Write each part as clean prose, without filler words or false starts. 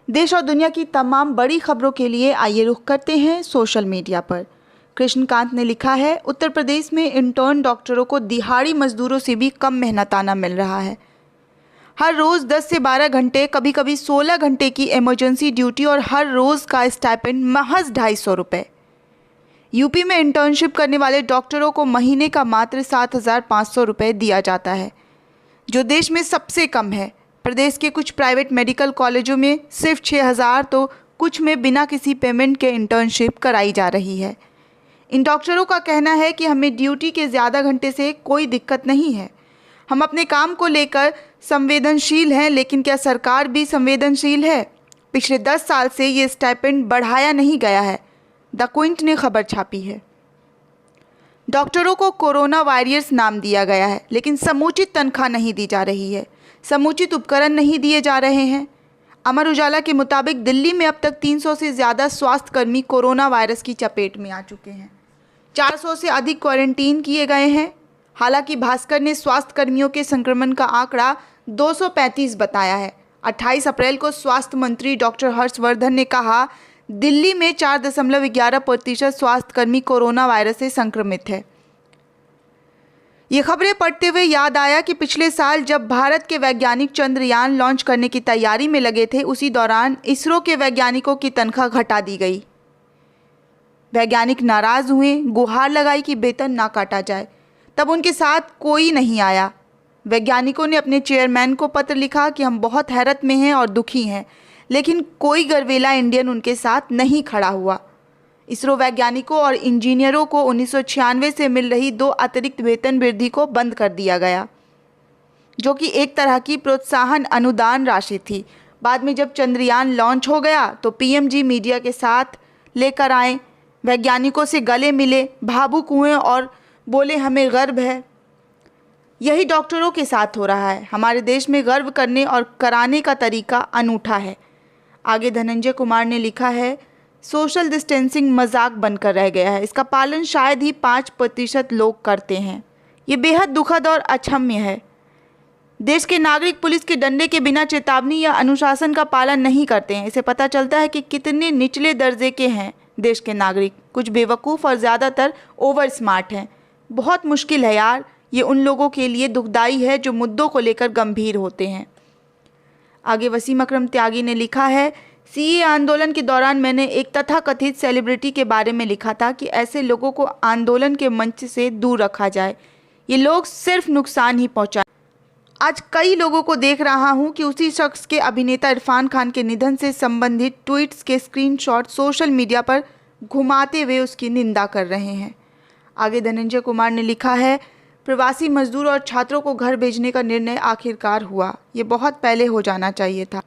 देश और दुनिया की तमाम बड़ी खबरों के लिए आइए रुख करते हैं सोशल मीडिया पर। कृष्णकांत ने लिखा है, उत्तर प्रदेश में इंटर्न डॉक्टरों को दिहाड़ी मजदूरों से भी कम मेहनताना मिल रहा है। हर रोज़ 10 से 12 घंटे, कभी कभी 16 घंटे की इमरजेंसी ड्यूटी और हर रोज़ का स्टाइपेंड महज 250 रुपये। यूपी में इंटर्नशिप करने वाले डॉक्टरों को महीने का मात्र 7,500 रुपये दिया जाता है, जो देश में सबसे कम है। प्रदेश के कुछ प्राइवेट मेडिकल कॉलेजों में सिर्फ 6,000, तो कुछ में बिना किसी पेमेंट के इंटर्नशिप कराई जा रही है। इन डॉक्टरों का कहना है कि हमें ड्यूटी के ज़्यादा घंटे से कोई दिक्कत नहीं है, हम अपने काम को लेकर संवेदनशील हैं। लेकिन क्या सरकार भी संवेदनशील है? पिछले 10 साल से ये स्टाइपेंड बढ़ाया नहीं गया है, द क्विंट ने खबर छापी है। डॉक्टरों को कोरोना वॉरियर्स नाम दिया गया है, लेकिन समुचित तनख्वाह नहीं दी जा रही है, समुचित उपकरण नहीं दिए जा रहे हैं। अमर उजाला के मुताबिक दिल्ली में अब तक 300 से ज़्यादा स्वास्थ्यकर्मी कोरोना वायरस की चपेट में आ चुके हैं। 400 से अधिक क्वारंटीन किए गए हैं। हालांकि भास्कर ने स्वास्थ्यकर्मियों के संक्रमण का आंकड़ा 235 बताया है। 28 अप्रैल को स्वास्थ्य मंत्री डॉक्टर हर्षवर्धन ने कहा, दिल्ली में 4.11% स्वास्थ्यकर्मी कोरोना वायरस से संक्रमित है। ये खबरें पढ़ते हुए याद आया कि पिछले साल जब भारत के वैज्ञानिक चंद्रयान लॉन्च करने की तैयारी में लगे थे, उसी दौरान इसरो के वैज्ञानिकों की तनख्वाह घटा दी गई। वैज्ञानिक नाराज हुए, गुहार लगाई कि वेतन ना काटा जाए। तब उनके साथ कोई नहीं आया। वैज्ञानिकों ने अपने चेयरमैन को पत्र लिखा कि हम बहुत हैरत में हैं और दुखी हैं, लेकिन कोई गर्वेला इंडियन उनके साथ नहीं खड़ा हुआ। इसरो वैज्ञानिकों और इंजीनियरों को 1996 से मिल रही 2 अतिरिक्त वेतन वृद्धि को बंद कर दिया गया, जो कि एक तरह की प्रोत्साहन अनुदान राशि थी। बाद में जब चंद्रयान लॉन्च हो गया तो पीएमजी मीडिया के साथ लेकर आए, वैज्ञानिकों से गले मिले, भावुक हुए और बोले हमें गर्व है। यही डॉक्टरों के साथ हो रहा है। हमारे देश में गर्व करने और कराने का तरीका अनूठा है। आगे धनंजय कुमार ने लिखा है, सोशल डिस्टेंसिंग मजाक बनकर रह गया है, इसका पालन शायद ही 5% लोग करते हैं। ये बेहद दुखद और अक्षम्य है। देश के नागरिक पुलिस के डंडे के बिना चेतावनी या अनुशासन का पालन नहीं करते हैं। इससे पता चलता है कि कितने निचले दर्जे के हैं देश के नागरिक। कुछ बेवकूफ़ और ज़्यादातर ओवर स्मार्ट हैं। बहुत मुश्किल है यार, ये उन लोगों के लिए दुखदाई है जो मुद्दों को लेकर गंभीर होते हैं। आगे वसीम अकरम त्यागी ने लिखा है, सीए आंदोलन के दौरान मैंने एक तथाकथित सेलिब्रिटी के बारे में लिखा था कि ऐसे लोगों को आंदोलन के मंच से दूर रखा जाए। ये लोग सिर्फ नुकसान ही पहुंचाएं। आज कई लोगों को देख रहा हूं कि उसी शख्स के अभिनेता इरफान खान के निधन से संबंधित ट्वीट्स के स्क्रीनशॉट सोशल मीडिया पर घुमाते हुए उसकी निंदा कर रहे हैं। आगे धनंजय कुमार ने लिखा है, प्रवासी मजदूर और छात्रों को घर भेजने का निर्णय आखिरकार हुआ। ये बहुत पहले हो जाना चाहिए था।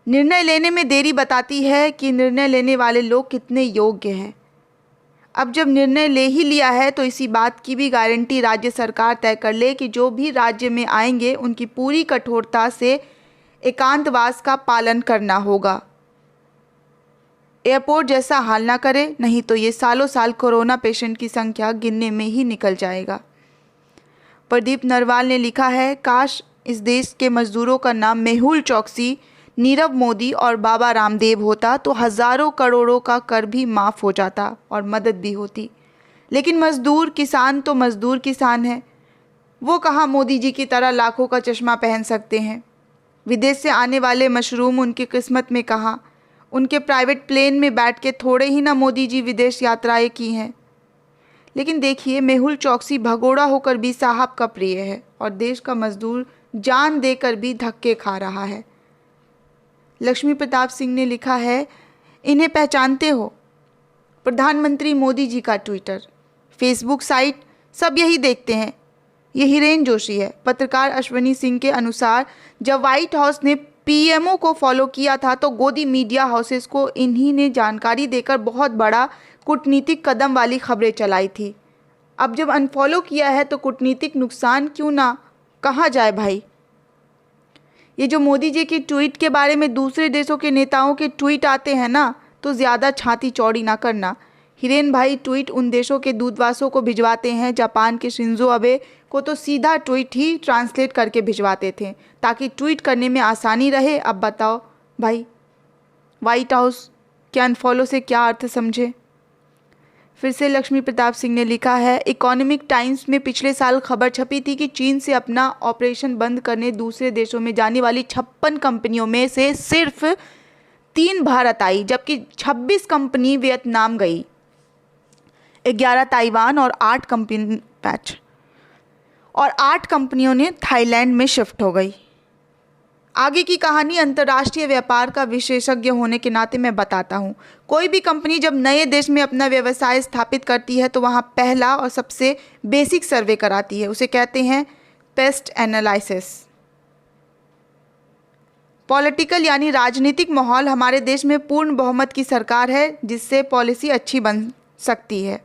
निर्णय लेने में देरी बताती है कि निर्णय लेने वाले लोग कितने योग्य हैं। अब जब निर्णय ले ही लिया है तो इसी बात की भी गारंटी राज्य सरकार तय कर ले कि जो भी राज्य में आएंगे उनकी पूरी कठोरता से एकांतवास का पालन करना होगा। एयरपोर्ट जैसा हाल ना करे, नहीं तो ये सालों साल कोरोना पेशेंट की संख्या गिनने में ही निकल जाएगा। प्रदीप नरवाल ने लिखा है, काश इस देश के मजदूरों का नाम मेहुल चौकसी, नीरव मोदी और बाबा रामदेव होता तो हज़ारों करोड़ों का कर भी माफ़ हो जाता और मदद भी होती। लेकिन मज़दूर किसान तो मज़दूर किसान है। वो कहाँ मोदी जी की तरह लाखों का चश्मा पहन सकते हैं। विदेश से आने वाले मशरूम उनकी किस्मत में कहाँ। उनके प्राइवेट प्लेन में बैठ के थोड़े ही ना मोदी जी विदेश यात्राएं की हैं। लेकिन देखिए, मेहुल चौकसी भगोड़ा होकर भी साहब का प्रिय है और देश का मजदूर जान देकर भी धक्के खा रहा है। लक्ष्मी प्रताप सिंह ने लिखा है, इन्हें पहचानते हो? प्रधानमंत्री मोदी जी का ट्विटर, फेसबुक साइट, सब यही देखते हैं। ये हिरेन जोशी है। पत्रकार अश्वनी सिंह के अनुसार जब व्हाइट हाउस ने पीएमओ को फॉलो किया था तो गोदी मीडिया हाउसेस को इन्हीं ने जानकारी देकर बहुत बड़ा कूटनीतिक कदम वाली खबरें चलाई थी। अब जब अनफॉलो किया है तो कूटनीतिक नुकसान क्यों ना, कहाँ जाए भाई। ये जो मोदी जी की ट्वीट के बारे में दूसरे देशों के नेताओं के ट्वीट आते हैं ना, तो ज़्यादा छाती चौड़ी ना करना। हिरेन भाई ट्वीट उन देशों के दूतावासों को भिजवाते हैं। जापान के शिंजो अबे को तो सीधा ट्वीट ही ट्रांसलेट करके भिजवाते थे ताकि ट्वीट करने में आसानी रहे। अब बताओ भाई, व्हाइट हाउस के अनफॉलो से क्या अर्थ समझे। फिर से लक्ष्मी प्रताप सिंह ने लिखा है, इकोनॉमिक टाइम्स में पिछले साल खबर छपी थी कि चीन से अपना ऑपरेशन बंद करने दूसरे देशों में जाने वाली 56 कंपनियों में से सिर्फ 3 भारत आई, जबकि 26 कंपनी वियतनाम गई, 11 ताइवान और 8 कंपनियों ने थाईलैंड में शिफ्ट हो गई। आगे की कहानी अंतर्राष्ट्रीय व्यापार का विशेषज्ञ होने के नाते मैं बताता हूँ। कोई भी कंपनी जब नए देश में अपना व्यवसाय स्थापित करती है तो वहाँ पहला और सबसे बेसिक सर्वे कराती है, उसे कहते हैं पेस्ट एनालिसिस। पॉलिटिकल यानी राजनीतिक माहौल, हमारे देश में पूर्ण बहुमत की सरकार है जिससे पॉलिसी अच्छी बन सकती है,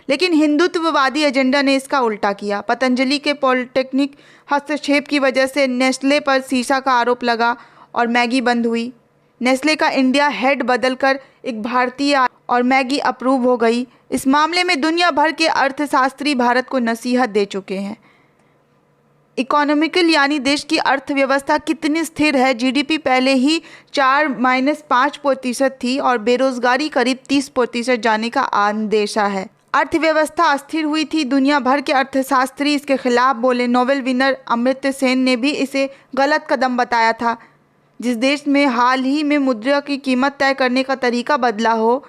लेकिन हिंदुत्ववादी एजेंडा ने इसका उल्टा किया। पतंजलि के पॉलिटेक्निक हस्तक्षेप की वजह से नेस्ले पर शीशा का आरोप लगा और मैगी बंद हुई। नेस्ले का इंडिया हेड बदलकर एक भारतीय और मैगी अप्रूव हो गई। इस मामले में दुनिया भर के अर्थशास्त्री भारत को नसीहत दे चुके हैं। इकोनॉमिकल यानी देश की अर्थव्यवस्था कितनी स्थिर है। जीडीपी पहले ही 4-5% थी और बेरोजगारी करीब 30% जाने का अंदेशा है। अर्थव्यवस्था अस्थिर हुई थी। दुनिया भर के अर्थशास्त्री इसके खिलाफ बोले। नोबेल विनर अमर्त्य सेन ने भी इसे गलत कदम बताया था। जिस देश में हाल ही में मुद्रा की कीमत तय करने का तरीका बदला हो,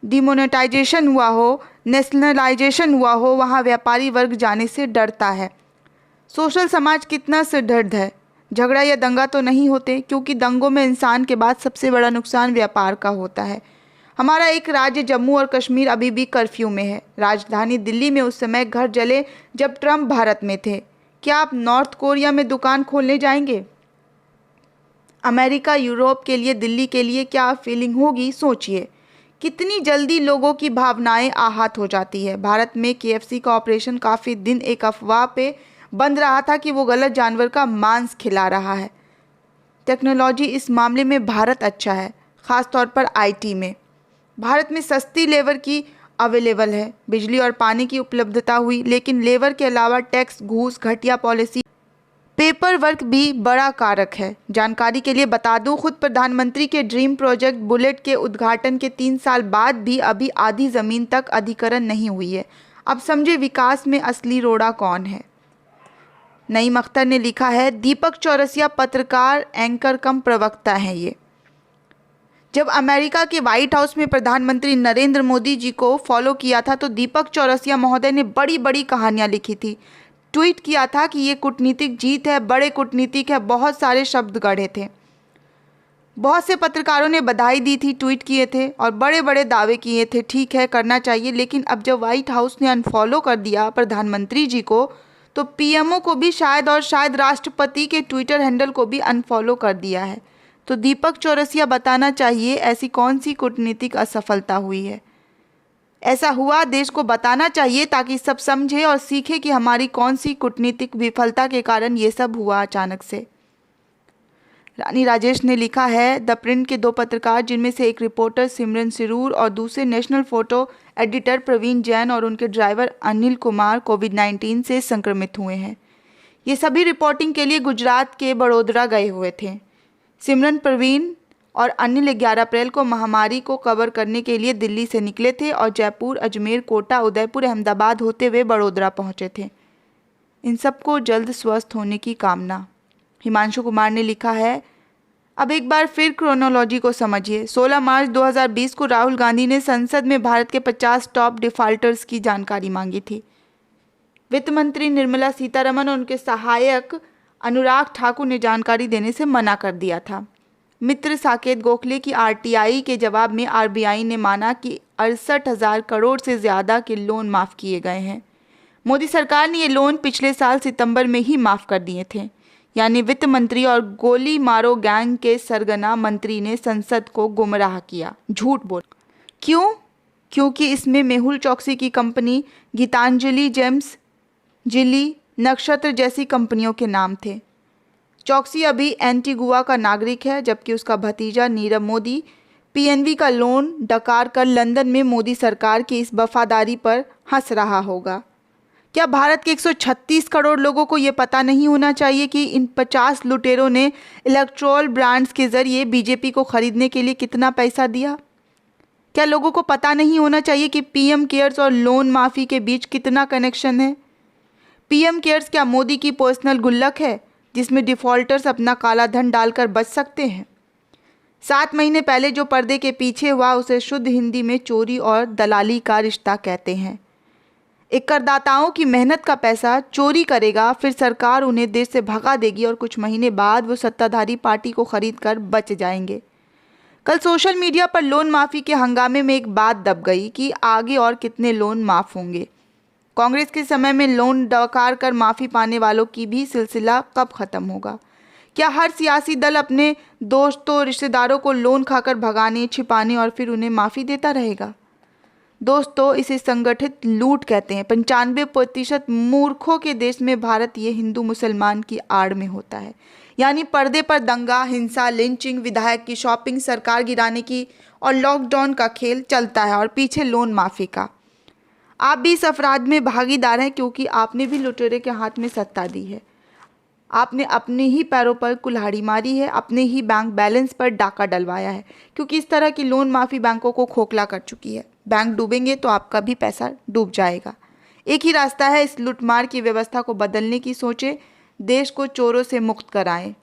डिमोनेटाइजेशन हुआ हो, नेशनलाइजेशन हुआ हो, वहाँ व्यापारी वर्ग जाने से डरता है। सोशल समाज कितना सुदृढ़ है। झगड़ा या दंगा तो नहीं होते, क्योंकि दंगों में इंसान के बाद सबसे बड़ा नुकसान व्यापार का होता है। हमारा एक राज्य जम्मू और कश्मीर अभी भी कर्फ्यू में है। राजधानी दिल्ली में उस समय घर जले जब ट्रंप भारत में थे। क्या आप नॉर्थ कोरिया में दुकान खोलने जाएंगे? अमेरिका, यूरोप के लिए, दिल्ली के लिए क्या फीलिंग होगी, सोचिए। कितनी जल्दी लोगों की भावनाएं आहत हो जाती है। भारत में KFC का ऑपरेशन काफ़ी दिन एक अफवाह पे बंद रहा था कि वो गलत जानवर का मांस खिला रहा है। टेक्नोलॉजी इस मामले में भारत अच्छा है, ख़ास तौर पर IT में। भारत में सस्ती लेबर की अवेलेबल है, बिजली और पानी की उपलब्धता हुई, लेकिन लेबर के अलावा टैक्स, घूस, घटिया पॉलिसी, पेपर वर्क भी बड़ा कारक है। जानकारी के लिए बता दूं, खुद प्रधानमंत्री के ड्रीम प्रोजेक्ट बुलेट के उद्घाटन के 3 साल बाद भी अभी आधी ज़मीन तक अधिग्रहण नहीं हुई है। अब समझे विकास में असली रोड़ा कौन है। नईम अख्तर ने लिखा है, दीपक चौरसिया पत्रकार, एंकर कम प्रवक्ता हैं ये। जब अमेरिका के व्हाइट हाउस में प्रधानमंत्री नरेंद्र मोदी जी को फॉलो किया था तो दीपक चौरसिया महोदय ने बड़ी बड़ी कहानियां लिखी थी। ट्वीट किया था कि ये कूटनीतिक जीत है, बड़े कूटनीतिक है, बहुत सारे शब्द गढ़े थे। बहुत से पत्रकारों ने बधाई दी थी, ट्वीट किए थे और बड़े बड़े दावे किए थे। ठीक है, करना चाहिए, लेकिन अब जब व्हाइट हाउस ने अनफॉलो कर दिया प्रधानमंत्री जी को, तो PMO को भी शायद और शायद राष्ट्रपति के ट्विटर हैंडल को भी अनफॉलो कर दिया है। तो दीपक चौरसिया बताना चाहिए ऐसी कौन सी कूटनीतिक असफलता हुई है। ऐसा हुआ देश को बताना चाहिए ताकि सब समझे और सीखे कि हमारी कौन सी कूटनीतिक विफलता के कारण ये सब हुआ अचानक से। रानी राजेश ने लिखा है, द प्रिंट के 2 पत्रकार, जिनमें से एक रिपोर्टर सिमरन सिरूर और दूसरे national photo editor Praveen Jain और उनके ड्राइवर अनिल कुमार कोविड-19 से संक्रमित हुए हैं। ये सभी रिपोर्टिंग के लिए गुजरात के बड़ोदरा गए हुए थे। सिमरन, प्रवीण और अनिल 11 अप्रैल को महामारी को कवर करने के लिए दिल्ली से निकले थे और जयपुर, अजमेर, कोटा, उदयपुर, अहमदाबाद होते हुए बड़ोदरा पहुंचे थे। इन सबको जल्द स्वस्थ होने की कामना। हिमांशु कुमार ने लिखा है, अब एक बार फिर क्रोनोलॉजी को समझिए। 16 मार्च 2020 को राहुल गांधी ने संसद में भारत के 50 टॉप डिफॉल्टर्स की जानकारी मांगी थी। वित्त मंत्री निर्मला सीतारमण और उनके सहायक अनुराग ठाकुर ने जानकारी देने से मना कर दिया था। मित्र साकेत गोखले की RTI के जवाब में RBI ने माना कि 68,000 करोड़ से ज़्यादा के लोन माफ़ किए गए हैं। मोदी सरकार ने ये लोन पिछले साल सितंबर में ही माफ़ कर दिए थे। यानी वित्त मंत्री और गोली मारो गैंग के सरगना मंत्री ने संसद को गुमराह किया, झूठ बोल। क्यों? क्योंकि इसमें मेहुल चौकसी की कंपनी, गीतांजलि जेम्स, जिली, नक्षत्र जैसी कंपनियों के नाम थे। चौकसी अभी एंटीगुआ का नागरिक है, जबकि उसका भतीजा नीरव मोदी PNB का लोन डकार कर लंदन में मोदी सरकार की इस वफादारी पर हंस रहा होगा। क्या भारत के 136 करोड़ लोगों को ये पता नहीं होना चाहिए कि इन 50 लुटेरों ने इलेक्ट्रोल ब्रांड्स के जरिए बीजेपी को खरीदने के लिए कितना पैसा दिया? क्या लोगों को पता नहीं होना चाहिए कि पीएम केयर्स और लोन माफ़ी के बीच कितना कनेक्शन है? पीएम केयर्स क्या मोदी की पर्सनल गुल्लक है जिसमें डिफ़ॉल्टर्स अपना काला धन डालकर बच सकते हैं? 7 महीने पहले जो पर्दे के पीछे हुआ उसे शुद्ध हिंदी में चोरी और दलाली का रिश्ता कहते हैं। एक करदाताओं की मेहनत का पैसा चोरी करेगा, फिर सरकार उन्हें देश से भगा देगी और कुछ महीने बाद वो सत्ताधारी पार्टी को खरीद कर बच जाएंगे। कल सोशल मीडिया पर लोन माफ़ी के हंगामे में एक बात दब गई कि आगे और कितने लोन माफ़ होंगे। कांग्रेस के समय में लोन डकार कर माफ़ी पाने वालों की भी सिलसिला कब ख़त्म होगा? क्या हर सियासी दल अपने दोस्तों रिश्तेदारों को लोन खाकर भगाने, छिपाने और फिर उन्हें माफ़ी देता रहेगा? दोस्तों, इसे संगठित लूट कहते हैं। 95% मूर्खों के देश में भारत ये हिंदू मुसलमान की आड़ में होता है। यानी पर्दे पर दंगा, हिंसा, लिंचिंग, विधायक की शॉपिंग, सरकार गिराने की और लॉकडाउन का खेल चलता है और पीछे लोन माफ़ी का। आप भी इस अपराध में भागीदार हैं क्योंकि आपने भी लुटेरे के हाथ में सत्ता दी है। आपने अपने ही पैरों पर कुल्हाड़ी मारी है, अपने ही बैंक बैलेंस पर डाका डलवाया है, क्योंकि इस तरह की लोन माफ़ी बैंकों को खोखला कर चुकी है। बैंक डूबेंगे तो आपका भी पैसा डूब जाएगा। एक ही रास्ता है, इस लूटमार की व्यवस्था को बदलने की सोचें, देश को चोरों से मुक्त कराएं।